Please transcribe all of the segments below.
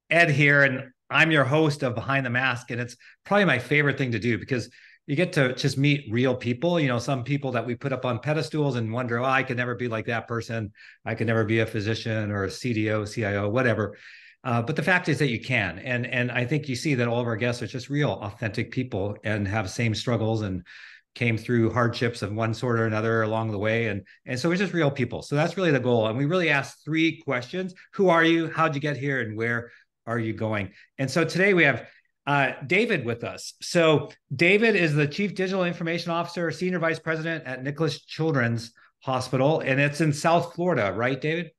Ed here, and I'm your host of Behind the Mask. And it's probably my favorite thing to do because you get to just meet real people. Some people that we put up on pedestals and wonder, oh, I could never be like that person. I could never be a physician or a CDO, CIO, whatever. But the fact is that you can. And I think you see that all of our guests are just real, authentic people and have same struggles and came through hardships of one sort or another along the way. And so we're just real people. So that's really the goal. And we really ask three questions. Who are you? How'd you get here? And where are you going? And so today we have David with us. So David is the Chief Digital Information Officer, Senior Vice President at Nicklaus Children's Hospital, and it's in South Florida, right, David?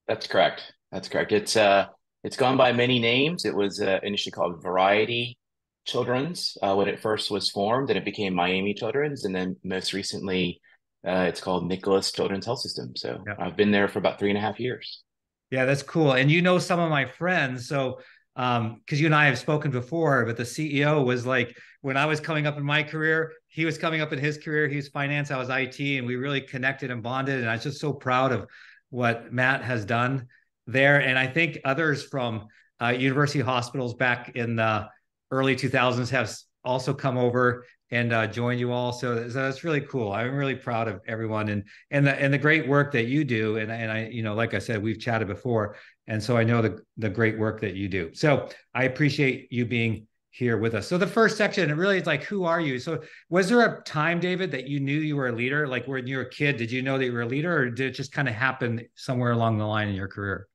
That's correct. That's correct. It's gone by many names. It was initially called Variety Children's when it first was formed, and it became Miami Children's, and then most recently it's called Nicholas Children's Health System. So Yeah. I've been there for about 3.5 years. Yeah, that's cool. And some of my friends. So, because you and I have spoken before, but the CEO was like, when I was coming up in my career, he was coming up in his career. He was finance, I was IT, and we really connected and bonded. And I was just so proud of what Matt has done there. And I think others from university hospitals back in the early 2000s have also come over and joined you all. So that's really cool. I'm really proud of everyone and the great work that you do. And I, like I said, we've chatted before, and so I know the great work that you do. So I appreciate you being here with us. So the first section, it really is like, who are you? So was there a time, David, that you knew you were a leader? Like when you were a kid, did you know that you were a leader, or did it just kind of happen somewhere along the line in your career?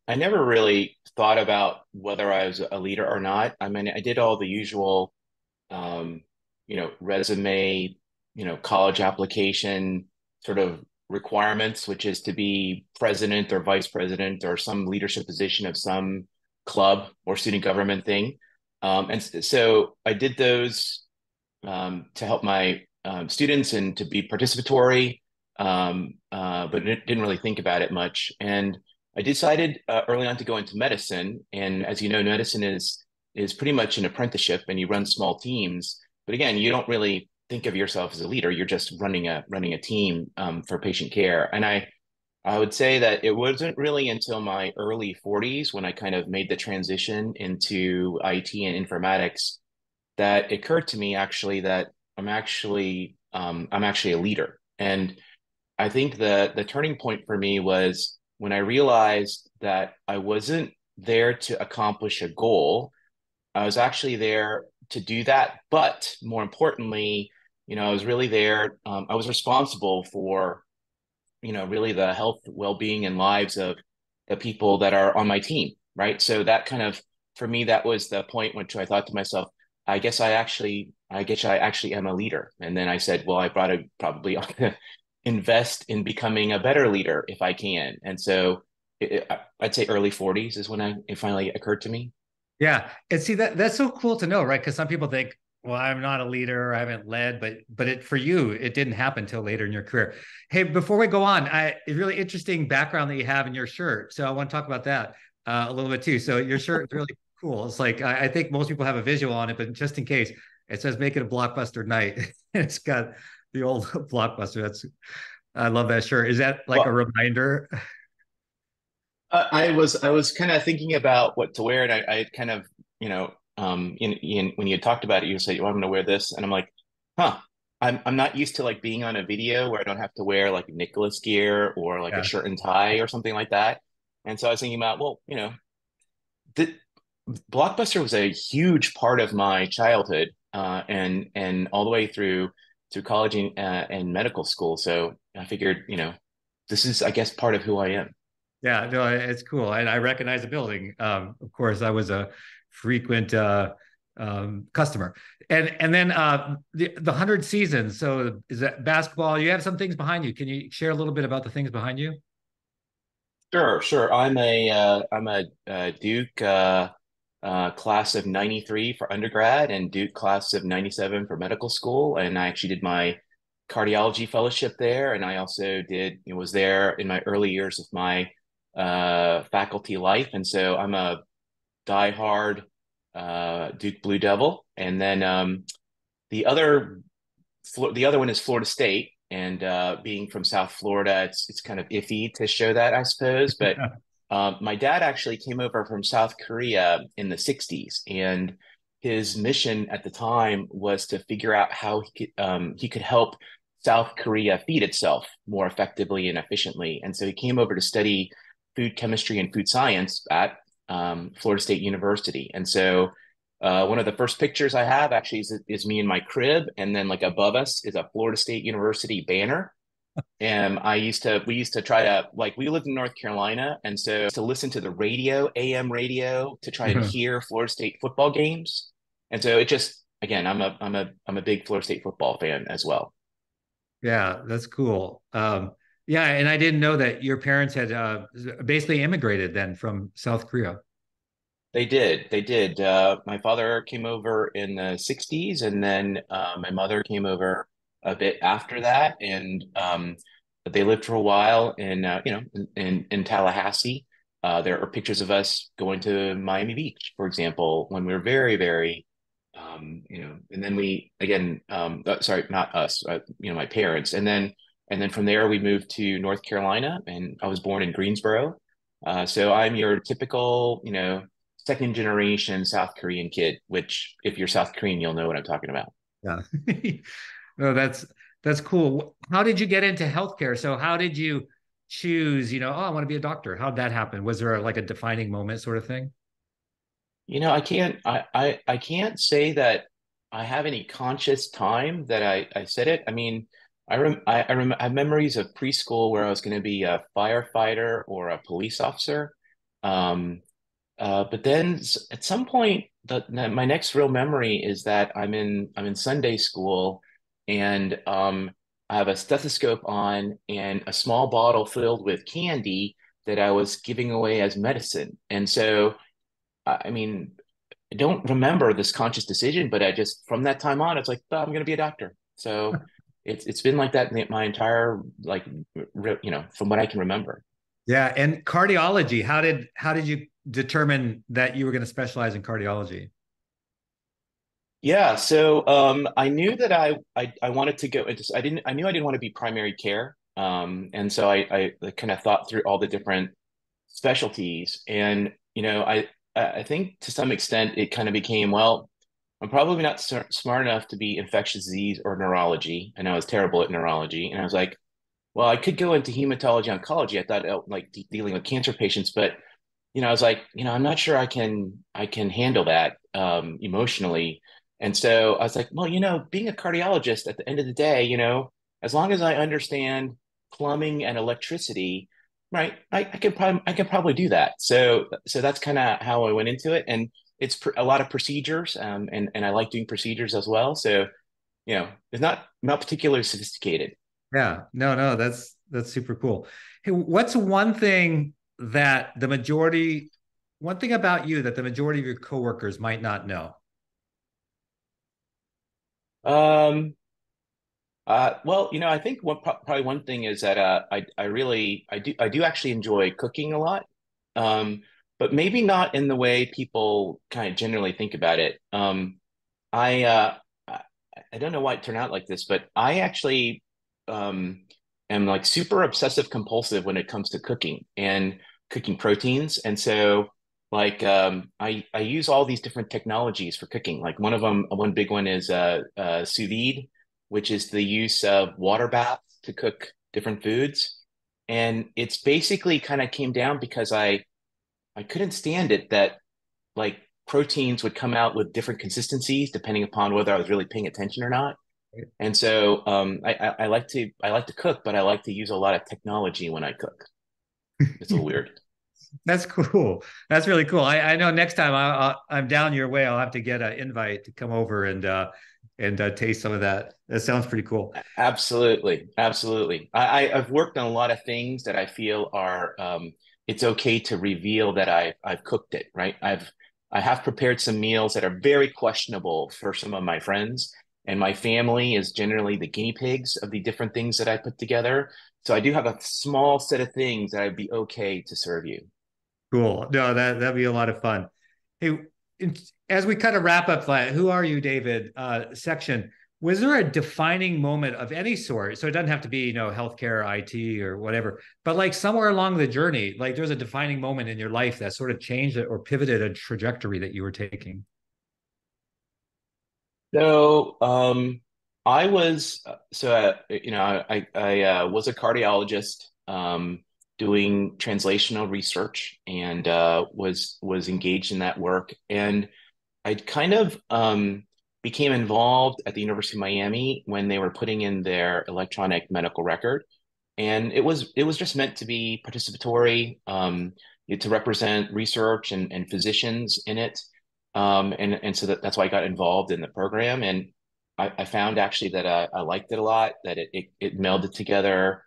I never really thought about whether I was a leader or not. I mean, I did all the usual, um, resume, college application sort of requirements, which is to be president or vice president or some leadership position of some club or student government thing. So I did those to help my students and to be participatory, but didn't really think about it much. And I decided early on to go into medicine. And as you know, medicine is pretty much an apprenticeship, and you run small teams. But again, you don't really think of yourself as a leader. You're just running a team for patient care. And I would say that it wasn't really until my early 40s when I kind of made the transition into IT and informatics that it occurred to me actually that I'm actually a leader. And I think the turning point for me was when I realized that I wasn't there to accomplish a goal. I was actually there to do that, but more importantly, I was really there. I was responsible for really the health, well-being, and lives of the people that are on my team, right? So that kind of, for me, that was the point which I thought to myself, I guess I actually am a leader. And then I said, well, I probably ought to invest in becoming a better leader if I can. And so I'd say early 40s is when it finally occurred to me. Yeah, and see that's so cool to know, right? Because some people think, well, I'm not a leader, I haven't led, but it for you, it didn't happen until later in your career. Hey, before we go on, a really interesting background that you have in your shirt. So I want to talk about that a little bit too. So your shirt is really cool. It's like I think most people have a visual on it, but just in case, it says "Make it a blockbuster night." It's got the old blockbuster. I love that shirt. Is that like a Well, reminder? I was kind of thinking about what to wear, and I kind of, when you had talked about it, you said, "Oh, I'm going to wear this," and I'm like, "Huh." I'm not used to like being on a video where I don't have to wear like Nicholas gear or like a Yeah. shirt and tie or something like that. And so I was thinking about, well, the Blockbuster was a huge part of my childhood, and all the way through college and medical school. So I figured, this is, I guess, part of who I am. Yeah, no, it's cool. And I recognize the building. Of course, I was a frequent customer. And then the 100 seasons. So is that basketball? You have some things behind you. Can you share a little bit about the things behind you? Sure, sure. I'm a Duke class of '93 for undergrad and Duke class of '97 for medical school, and I actually did my cardiology fellowship there, and I also was there in my early years of my faculty life, and so I'm a diehard Duke Blue Devil, and then the other one is Florida State, And being from South Florida, it's kind of iffy to show that, I suppose. But my dad actually came over from South Korea in the 60s, and his mission at the time was to figure out how he could help South Korea feed itself more effectively and efficiently. And so he came over to study food chemistry and food science at Florida State University. And so one of the first pictures I have actually is me in my crib, and then like above us is a Florida State University banner. And we used to try to, like, we lived in North Carolina, and so to listen to the radio, AM radio, to try and hear Florida State football games. And so it just, again, I'm a big Florida State football fan as well. Yeah, that's cool. Yeah, and I didn't know that your parents had basically immigrated then from South Korea. They did. They did. My father came over in the 60s, and then my mother came over a bit after that. And they lived for a while in Tallahassee. There are pictures of us going to Miami Beach, for example, when we were very, very, and then we, again, sorry, not us, my parents. And then from there, we moved to North Carolina, and I was born in Greensboro. So I'm your typical, second generation South Korean kid, which if you're South Korean, you'll know what I'm talking about. Yeah. No, that's cool. How did you get into healthcare? So how did you choose, oh, I want to be a doctor? How'd that happen? Was there like a defining moment sort of thing? I can't say that I have any conscious time that I said it. I mean, I have memories of preschool where I was going to be a firefighter or a police officer. Um, but then at some point, my next real memory is that I'm in Sunday school, and I have a stethoscope on and a small bottle filled with candy that I was giving away as medicine. And so, I mean, I don't remember this conscious decision, but I just from that time on, it's like, oh, I'm going to be a doctor. So it's been like that my entire from what I can remember. Yeah, and cardiology. How did you determine that you were going to specialize in cardiology? Yeah, so I knew that I wanted to go into I knew I didn't want to be primary care. And so I kind of thought through all the different specialties. And I think to some extent it kind of became, well, I'm probably not smart enough to be infectious disease or neurology, and I was terrible at neurology. And I was like, well, I could go into hematology oncology. I thought, like, dealing with cancer patients, but I was like, I'm not sure I can handle that emotionally. And so I was like, well, being a cardiologist at the end of the day, as long as I understand plumbing and electricity, right, I could probably do that. So that's kind of how I went into it. And it's a lot of procedures, and I like doing procedures as well. So, it's not particularly sophisticated. Yeah, no, that's super cool. Hey, what's one thing about you that the majority of your coworkers might not know? Um, well, I think probably one thing is that I do actually enjoy cooking a lot, um, but maybe not in the way people kind of generally think about it. I uh, I I don't know why it turned out like this, but I actually um, am like super obsessive compulsive when it comes to cooking and cooking proteins, and so like I use all these different technologies for cooking. Like one big one is sous vide, which is the use of water baths to cook different foods. And it's basically kind of came down because I couldn't stand it that like proteins would come out with different consistencies depending upon whether I was really paying attention or not. And so I like to cook, but I like to use a lot of technology when I cook. It's a little weird. That's cool. That's really cool. I know next time I'm down your way, I'll have to get an invite to come over and taste some of that. That sounds pretty cool. Absolutely, absolutely. I've worked on a lot of things that I feel are it's okay to reveal that I've cooked it, right? I have prepared some meals that are very questionable for some of my friends, and my family is generally the guinea pigs of the different things that I put together. So I do have a small set of things that I'd be okay to serve you. Cool. No, that'd be a lot of fun. Hey, as we kind of wrap up that "Who are you, David?" Section, was there a defining moment of any sort? So it doesn't have to be, healthcare, IT, or whatever, but like somewhere along the journey, like there's a defining moment in your life that sort of changed it or pivoted a trajectory that you were taking. So, I was I was a cardiologist doing translational research and was engaged in that work. And I kind of became involved at the University of Miami when they were putting in their electronic medical record, and it was just meant to be participatory, to represent research and physicians in it, and so that's why I got involved in the program, and I found actually that I liked it a lot, that it melded together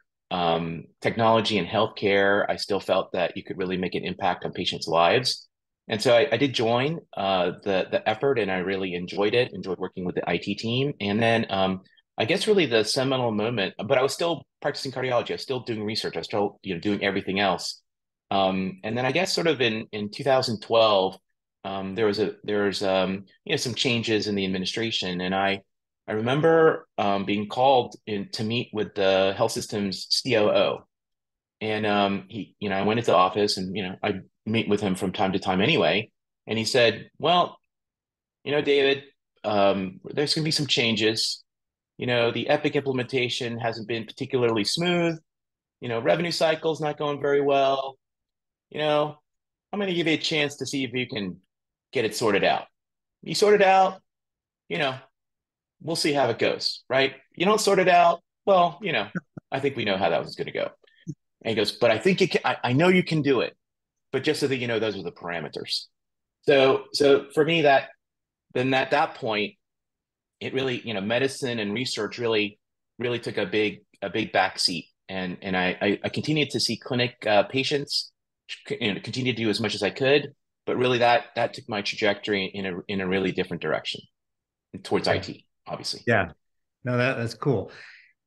technology and healthcare. I still felt that you could really make an impact on patients' lives. And so I did join the effort, and I really enjoyed it. Enjoyed working with the IT team, and then I guess really the seminal moment. But I was still practicing cardiology. I was still doing research. I was still doing everything else. And then I guess sort of in 2012, there was some changes in the administration, and I remember being called in to meet with the health system's COO. And I went into the office, and I meet with him from time to time anyway. And he said, "Well, David, there's going to be some changes. The Epic implementation hasn't been particularly smooth. Revenue cycle's not going very well. You know, I'm going to give you a chance to see if you can get it sorted out. You sort it out, you know, we'll see how it goes, right? You don't sort it out, well, I think we know how that was going to go." And he goes, "But I think you can. I know you can do it. But just so that you know, those are the parameters." So for me, then at that point, it really, medicine and research really took a big backseat, and I continued to see clinic patients, continue to do as much as I could, but really that took my trajectory in a really different direction towards Yeah. IT, obviously. Yeah. No, that's cool.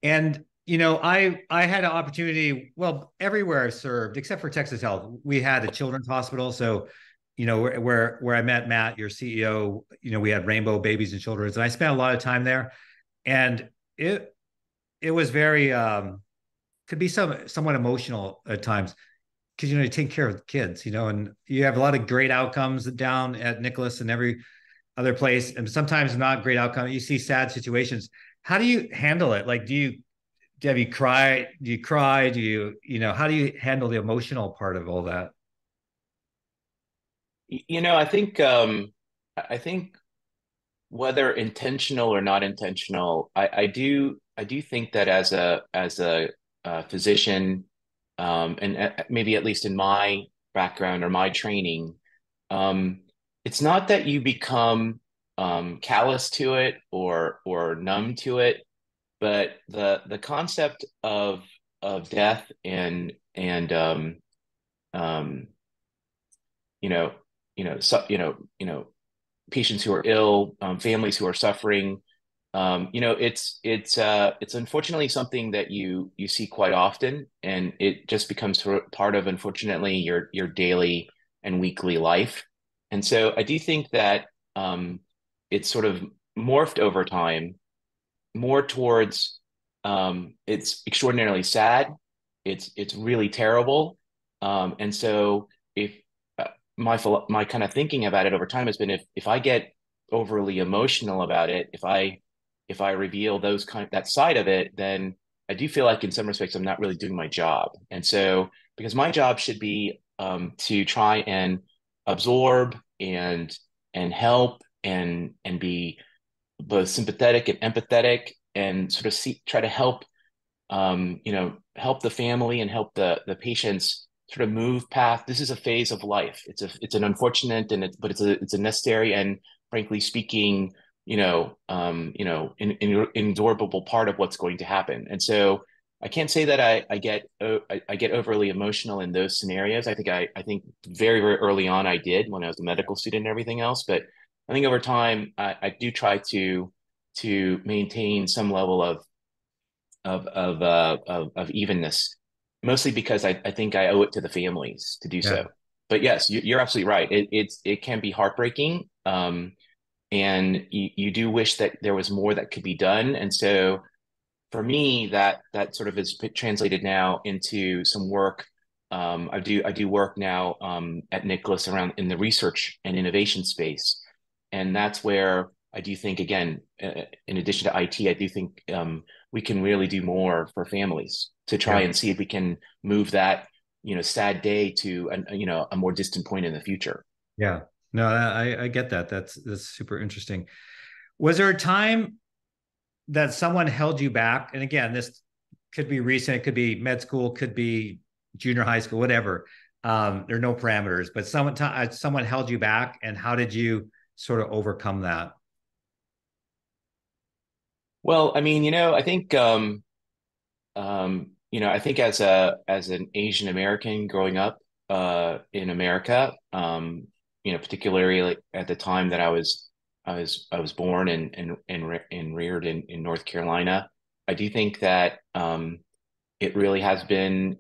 And I had an opportunity, well, everywhere I served, except for Texas Health, we had a children's hospital. So, where I met Matt, your CEO, we had Rainbow Babies and Children's, and I spent a lot of time there. And it was very could be somewhat emotional at times because you take care of kids, and you have a lot of great outcomes down at Nicholas and every other place, and sometimes not great outcome. You see sad situations. How do you handle it? Like, have you cry? Do you cry? How do you handle the emotional part of all that? I think whether intentional or not intentional, I do think that as a physician, and maybe at least in my background or my training, um, it's not that you become callous to it or numb to it, but the concept of death and um, you know patients who are ill, families who are suffering. It's unfortunately something that you see quite often, and it just becomes part of, unfortunately, your daily and weekly life. And so I do think that it's sort of morphed over time more towards it's extraordinarily sad, it's really terrible, and so if my kind of thinking about it over time has been, if I get overly emotional about it, if I reveal that side of it, then I do feel like in some respects I'm not really doing my job. And so, because my job should be to try and absorb and help and be both sympathetic and empathetic, and sort of try to help the family and help the patients sort of move past. This is a phase of life. It's an unfortunate, but it's a necessary, and frankly speaking, inabsorbable part of what's going to happen. And so I can't say that I get overly emotional in those scenarios. I think very, very early on I did, when I was a medical student and everything else, but I think over time I do try to maintain some level of evenness, mostly because I think I owe it to the families to do Yeah. so. But yes, you're absolutely right. It can be heartbreaking. and you do wish that there was more that could be done. And so for me, that sort of is translated now into some work. I do work now at Nicholas around in the research and innovation space, and that's where I do think again, in addition to IT, I do think we can really do more for families to try Yeah. and see if we can move that sad day to a more distant point in the future. Yeah. No, I get that. That's super interesting. Was there a time that someone held you back? And again, this could be recent, it could be med school, could be junior high school, whatever. There are no parameters, but someone held you back, and how did you sort of overcome that? Well, I mean, I think I think as an Asian American growing up in America, particularly like at the time that I was born and reared in North Carolina, I do think that it really has been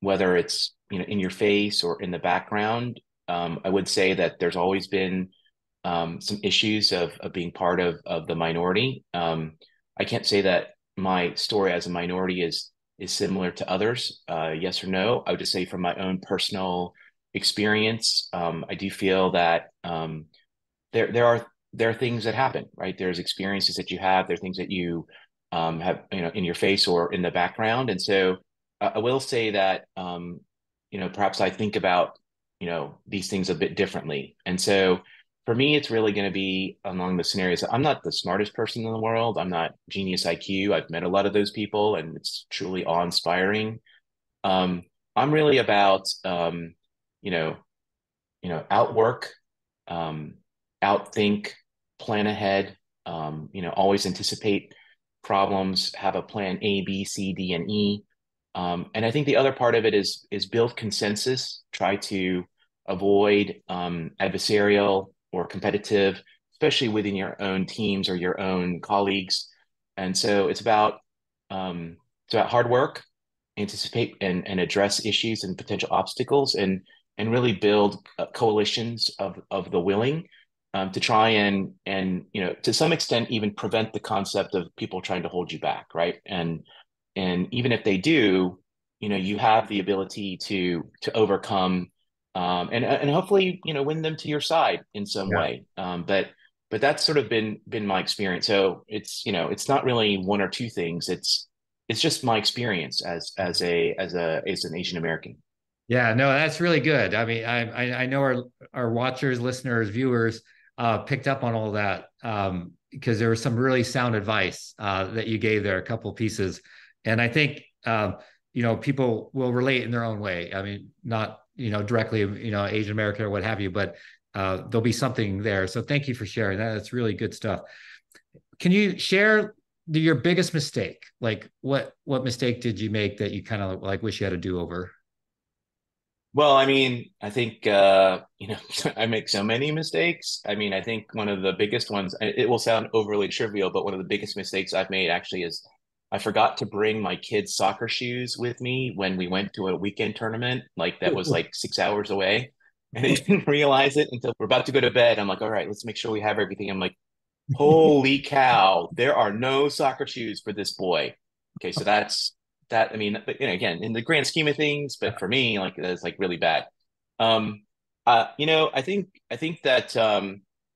whether it's in your face or in the background. I would say that there's always been some issues of being part of the minority. I can't say that my story as a minority is similar to others. Yes or no? I would just say from my own personal experience, I do feel that there are things that happen, right? There's experiences that you have. There are things that you have in your face or in the background, and so I will say that perhaps I think about these things a bit differently, and so for me, it's really going to be along the scenarios. I'm not the smartest person in the world. I'm not genius IQ. I've met a lot of those people, and it's truly awe-inspiring. Um, I'm really about you know, outwork, um, outthink, plan ahead. Always anticipate problems, have a plan A, B, C, D, and E. And I think the other part of it is build consensus, try to avoid adversarial or competitive, especially within your own teams or your own colleagues. And so it's about hard work, anticipate and address issues and potential obstacles, and really build coalitions of the willing to try and to some extent even prevent the concept of people trying to hold you back, right? And even if they do, you have the ability to overcome and hopefully win them to your side in some Yeah. way. But that's sort of been my experience. So it's not really one or two things. It's just my experience as an Asian American. Yeah, no, that's really good. I mean, I know our watchers, listeners, viewers picked up on all that because there was some really sound advice that you gave there, a couple of pieces, and I think people will relate in their own way. I mean, not directly Asian American or what have you, but there'll be something there. So thank you for sharing that. That's really good stuff. Can you share your biggest mistake? Like what mistake did you make that you kind of like wish you had a do over? Well, I mean, I think I make so many mistakes. I mean, I think one of the biggest ones, it will sound overly trivial, but one of the biggest mistakes I've made actually is I forgot to bring my kids' soccer shoes with me when we went to a weekend tournament, like that was like 6 hours away. And I didn't realize it until we're about to go to bed. I'm like, all right, let's make sure we have everything. I'm like, holy cow, there are no soccer shoes for this boy. Okay, so that's that. I mean, again, in the grand scheme of things, but for me, like that's like really bad. Um, I think that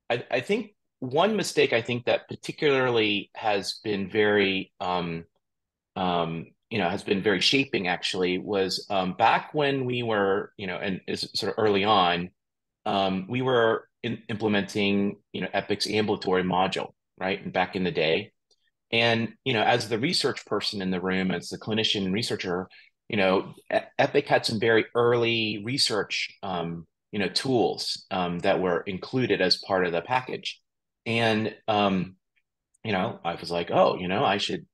I think one mistake I think that particularly has been very shaping actually was back when we were, and is sort of early on, we were implementing, Epic's ambulatory module, right? And back in the day. And, as the research person in the room, as the clinician and researcher, Epic had some very early research, tools that were included as part of the package. And, I was like, oh, I should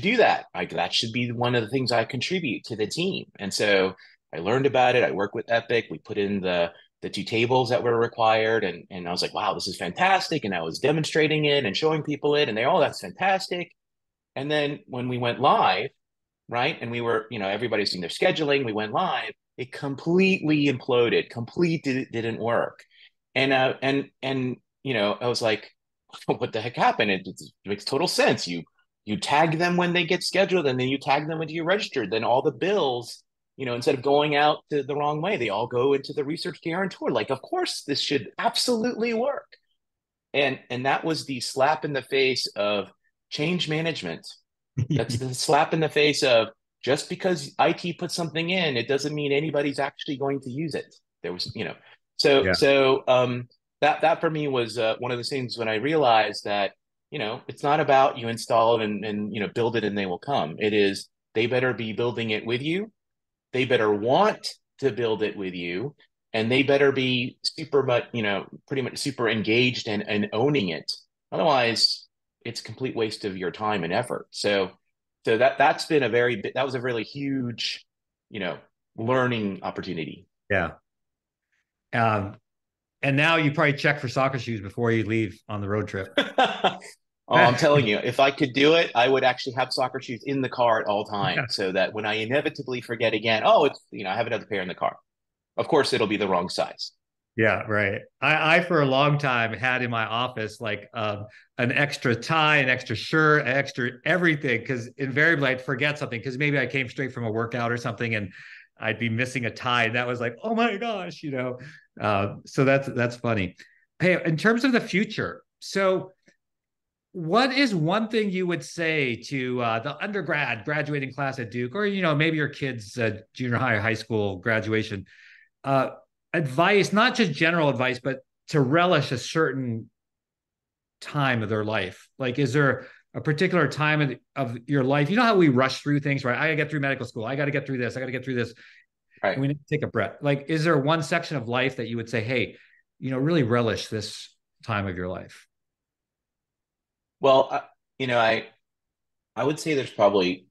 do that. That should be one of the things I contribute to the team. And so I learned about it. I worked with Epic. We put in the two tables that were required, and I was like, wow, this is fantastic. And I was demonstrating it and showing people it, and oh, that's fantastic. And then when we went live, right, and we were, everybody's doing their scheduling, we went live, it completely imploded, completely didn't work. And I was like, what the heck happened? It makes total sense. You tag them when they get scheduled, and then you tag them when you register. Then all the bills, instead of going out the wrong way, they all go into the research guarantor. Like, of course, this should absolutely work. And that was the slap in the face of change management. That's the slap in the face of, just because IT puts something in, it doesn't mean anybody's actually going to use it. There was, so Yeah. so that for me was one of the things when I realized that, it's not about you install it and build it and they will come. It is, they better be building it with you. They better want to build it with you, and they better be super much, pretty much super engaged and owning it. Otherwise, it's a complete waste of your time and effort. So that was a really huge, you know, learning opportunity. Yeah. Um, and now you probably check for soccer shoes before you leave on the road trip. Oh, I'm telling you, if I could do it, I would actually have soccer shoes in the car at all times, so that when I inevitably forget again, oh, it's, I have another pair in the car. Of course, it'll be the wrong size. Yeah, right. I for a long time had in my office like an extra tie, an extra shirt, an extra everything because invariably I'd forget something because maybe I came straight from a workout or something and I'd be missing a tie, and that was like, oh my gosh, you know. So that's funny. Hey, in terms of the future, so what is one thing you would say to the undergrad graduating class at Duke, or maybe your kids' junior high or high school graduation? uh, Advice, not just general advice, but to relish a certain time of their life. Like, is there a particular time of your life? You know how we rush through things, right? I got to get through medical school. I got to get through this. I got to get through this. Right. And we need to take a breath. Like, is there one section of life that you would say, hey, really relish this time of your life? Well, I would say there's probably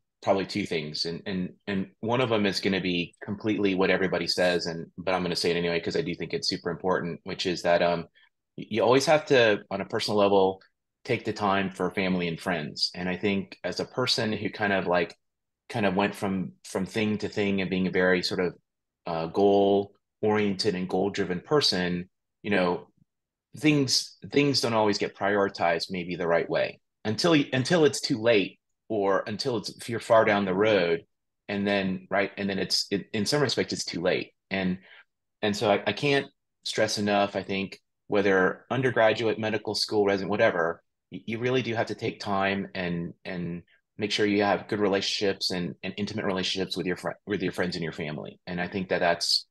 two things, and one of them is going to be completely what everybody says, and but I'm going to say it anyway because I do think it's super important, which is that you always have to, on a personal level, take the time for family and friends. And I think as a person who kind of went from thing to thing and being a very sort of goal oriented and goal driven person, you know, things don't always get prioritized maybe the right way until it's too late, or until it's, if you're far down the road, and then in some respects it's too late. And so I can't stress enough, I think, whether undergraduate, medical school, resident, whatever, you really do have to take time and make sure you have good relationships and intimate relationships with your friends and your family. And I think that's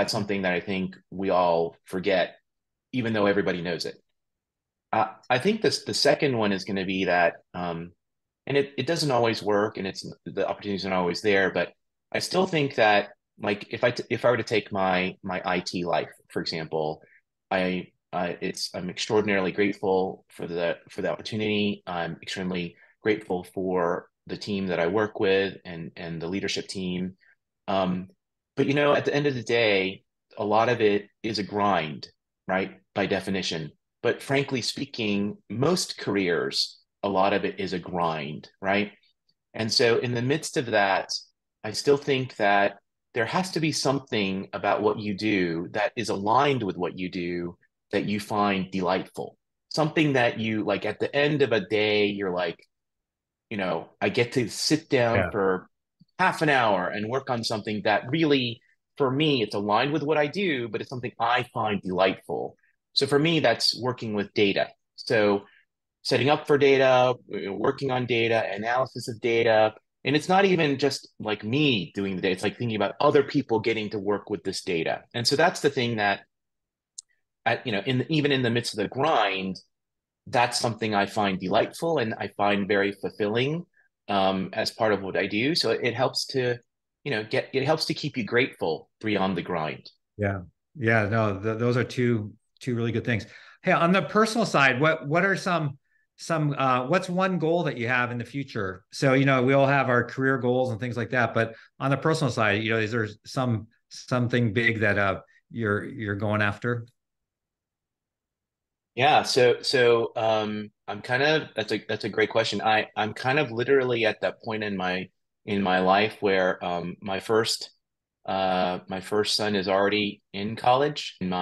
something that I think we all forget, even though everybody knows it. I think the second one is going to be that, and it doesn't always work, and the opportunities aren't always there, but I still think that, like, if I were to take my IT life, for example, I'm extraordinarily grateful for the opportunity. I'm extremely grateful for the team that I work with and the leadership team. Um, but at the end of the day, a lot of it is a grind, right? By definition. But frankly speaking, most careers, a lot of it is a grind, right? And so in the midst of that, I still think that there has to be something about what you do that is aligned with what you do that you find delightful. Something that you like at the end of a day, you're like, I get to sit down Yeah. for half an hour and work on something that really, for me, it's aligned with what I do, but it's something I find delightful. So for me, that's working with data. So setting up for data, working on data, analysis of data. And it's not even just like me doing the data, it's like thinking about other people getting to work with this data. And so that's the thing that, even in the midst of the grind, that's something I find delightful and I find very fulfilling, as part of what I do. So it helps to, it helps to keep you grateful beyond the grind. Yeah. Yeah. No, those are two really good things. Hey, on the personal side, what are some what's one goal that you have in the future? So, we all have our career goals and things like that, but on the personal side, is there something big that you're going after? Yeah, so I'm kind of, that's a great question. I'm kind of literally at that point in my life where my first son is already in college, and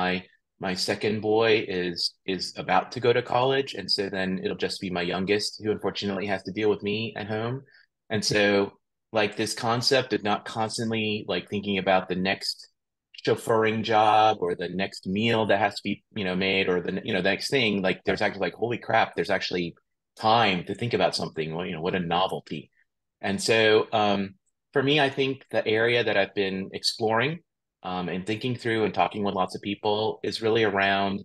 My second boy is about to go to college, and so then it'll just be my youngest who unfortunately has to deal with me at home. And so like this concept of not constantly like thinking about the next chauffeuring job or the next meal that has to be, made, or the next thing, like there's actually like, holy crap, there's actually time to think about something. Well, what a novelty. And so for me, I think the area that I've been exploring and thinking through and talking with lots of people is really around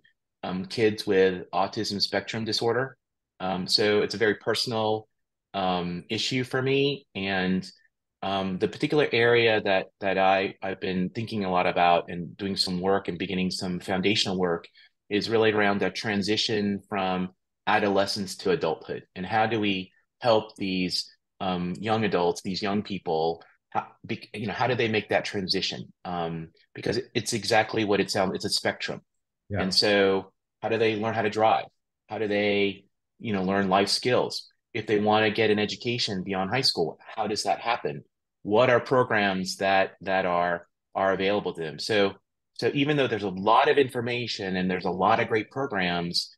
kids with autism spectrum disorder. So it's a very personal issue for me, and the particular area that I've been thinking a lot about and doing some work and beginning some foundational work is really around the transition from adolescence to adulthood, and how do we help these young adults, these young people, how do they make that transition? Because it's exactly what it sounds. It's a spectrum, Yeah. and so how do they learn how to drive? How do they, learn life skills? If they want to get an education beyond high school, how does that happen? What are programs that are available to them? So even though there's a lot of information and there's a lot of great programs,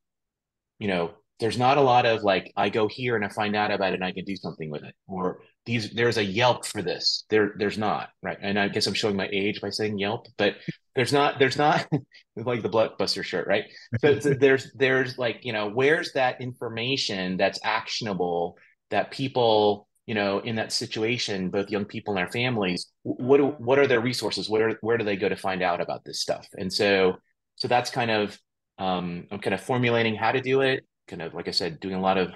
there's not a lot of like, I go here and I find out about it and I can do something with it. Or there's a Yelp for this. There's not, right? And I guess I'm showing my age by saying Yelp, but there's not like the Blockbuster shirt, right? So there's like, where's that information that's actionable that people, in that situation, both young people and their families, what are their resources? Where do they go to find out about this stuff? And so that's kind of I'm kind of formulating how to do it, kind of like I said, doing a lot of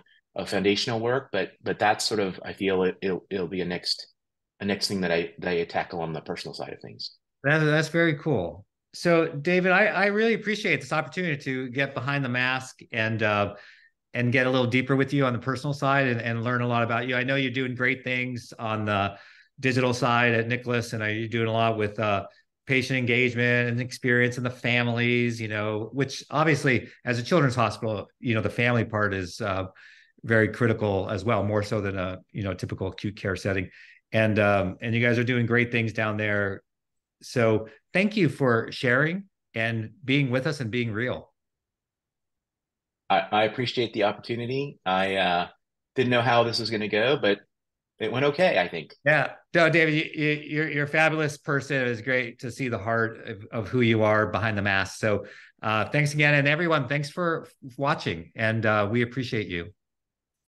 foundational work, but that's sort of, I feel it'll be a next thing that I tackle on the personal side of things. That's very cool. So, David, I really appreciate this opportunity to get behind the mask and get a little deeper with you on the personal side and learn a lot about you. I know you're doing great things on the digital side at Nicholas, and you're doing a lot with patient engagement and experience in the families, which obviously as a children's hospital, the family part is very critical as well, more so than a, typical acute care setting. And you guys are doing great things down there. So thank you for sharing and being with us and being real. I appreciate the opportunity. I didn't know how this was going to go, but it went okay, I think. Yeah, no, David, you're a fabulous person. It was great to see the heart of who you are behind the mask. So, thanks again, and everyone, thanks for watching, and we appreciate you.